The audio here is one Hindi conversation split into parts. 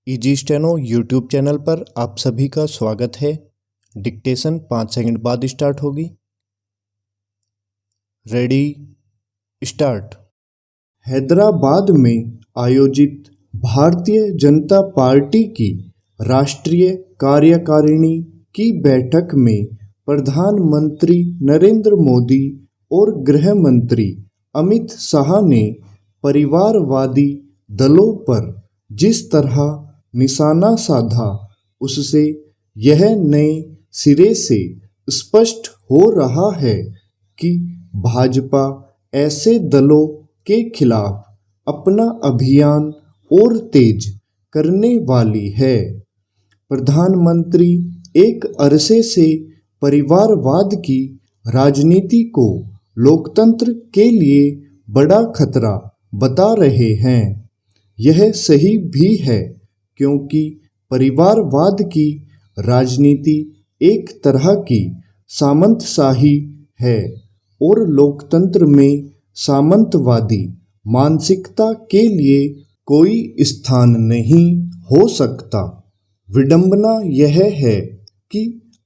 इजी स्टेनो यूट्यूब चैनल पर आप सभी का स्वागत है। डिक्टेशन 5 सेकंड बाद स्टार्ट होगी। Ready start. हैदराबाद में आयोजित भारतीय जनता पार्टी की राष्ट्रीय कार्यकारिणी की बैठक में प्रधानमंत्री नरेंद्र मोदी और गृह मंत्री अमित शाह ने परिवारवादी दलों पर जिस तरह निशाना साधा, उससे यह नए सिरे से स्पष्ट हो रहा है कि भाजपा ऐसे दलों के खिलाफ अपना अभियान और तेज करने वाली है। प्रधानमंत्री एक अरसे से परिवारवाद की राजनीति को लोकतंत्र के लिए बड़ा खतरा बता रहे हैं। यह सही भी है, क्योंकि परिवारवाद की राजनीति एक तरह की सामंतशाही है और लोकतंत्र में सामंतवादी मानसिकता के लिए कोई स्थान नहीं हो सकता। विडंबना यह है कि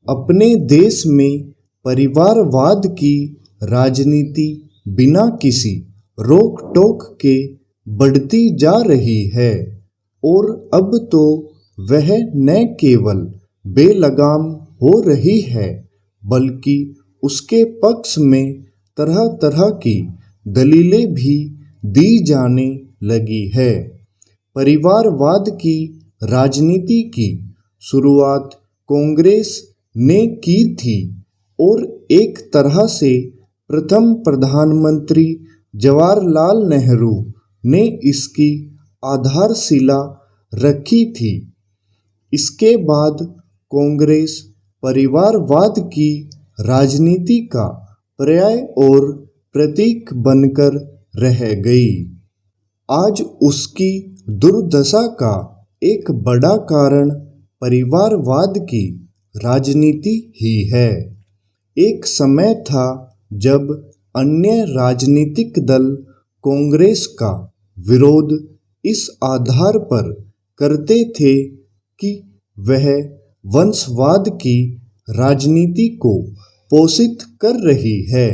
अपने देश में परिवारवाद की राजनीति बिना किसी रोक टोक के बढ़ती जा रही है और अब तो वह न केवल बेलगाम हो रही है, बल्कि उसके पक्ष में तरह तरह की दलीलें भी दी जाने लगी है। परिवारवाद की राजनीति की शुरुआत कांग्रेस ने की थी और एक तरह से प्रथम प्रधानमंत्री जवाहरलाल नेहरू ने इसकी आधारशिला रखी थी। इसके बाद कांग्रेस परिवारवाद की राजनीति का पर्याय और प्रतीक बनकर रह गई। आज उसकी दुर्दशा का एक बड़ा कारण परिवारवाद की राजनीति ही है। एक समय था जब अन्य राजनीतिक दल कांग्रेस का विरोध इस आधार पर करते थे कि वह वंशवाद की राजनीति को पोषित कर रही है,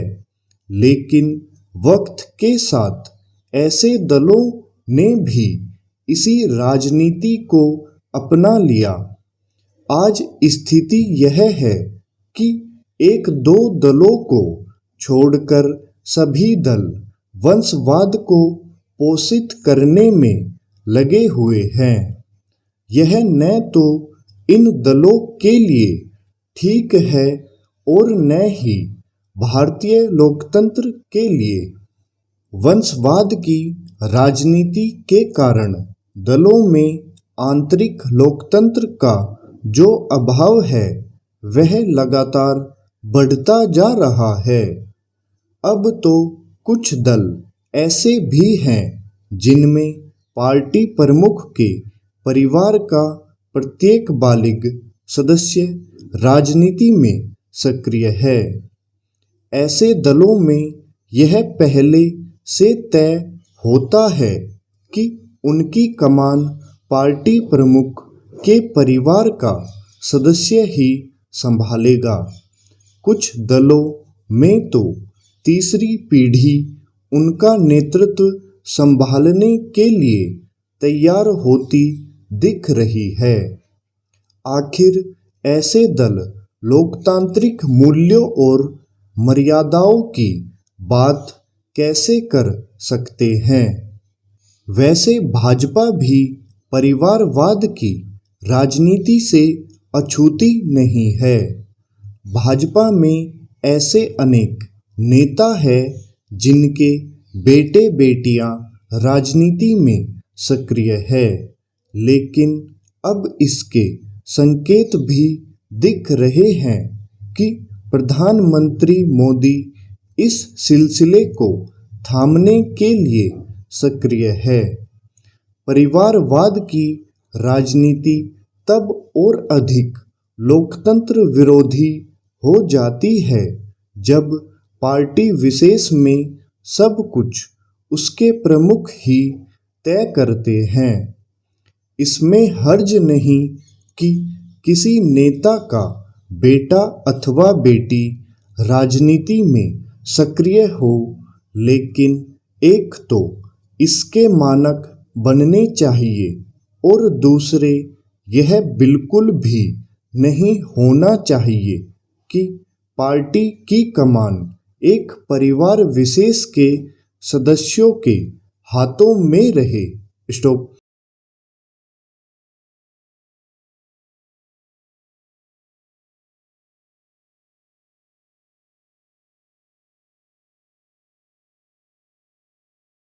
लेकिन वक्त के साथ ऐसे दलों ने भी इसी राजनीति को अपना लिया। आज स्थिति यह है कि एक दो दलों को छोड़कर सभी दल वंशवाद को पोषित करने में लगे हुए हैं। यह न तो इन दलों के लिए ठीक है और न ही भारतीय लोकतंत्र के लिए। वंशवाद की राजनीति के कारण दलों में आंतरिक लोकतंत्र का जो अभाव है, वह लगातार बढ़ता जा रहा है। अब तो कुछ दल ऐसे भी हैं जिनमें पार्टी प्रमुख के परिवार का प्रत्येक बालिग सदस्य राजनीति में सक्रिय है। ऐसे दलों में यह पहले से तय होता है कि उनकी कमान पार्टी प्रमुख के परिवार का सदस्य ही संभालेगा। कुछ दलों में तो तीसरी पीढ़ी उनका नेतृत्व संभालने के लिए तैयार होती दिख रही है। आखिर ऐसे दल लोकतांत्रिक मूल्यों और मर्यादाओं की बात कैसे कर सकते हैं? वैसे भाजपा भी परिवारवाद की राजनीति से अछूती नहीं है। भाजपा में ऐसे अनेक नेता हैं जिनके बेटे बेटियां राजनीति में सक्रिय है, लेकिन अब इसके संकेत भी दिख रहे हैं कि प्रधानमंत्री मोदी इस सिलसिले को थामने के लिए सक्रिय है। परिवारवाद की राजनीति तब और अधिक लोकतंत्र विरोधी हो जाती है जब पार्टी विशेष में सब कुछ उसके प्रमुख ही तय करते हैं। इसमें हर्ज नहीं कि किसी नेता का बेटा अथवा बेटी राजनीति में सक्रिय हो, लेकिन एक तो इसके मानक बनने चाहिए और दूसरे यह बिल्कुल भी नहीं होना चाहिए कि पार्टी की कमान एक परिवार विशेष के सदस्यों के हाथों में रहे। स्टॉप।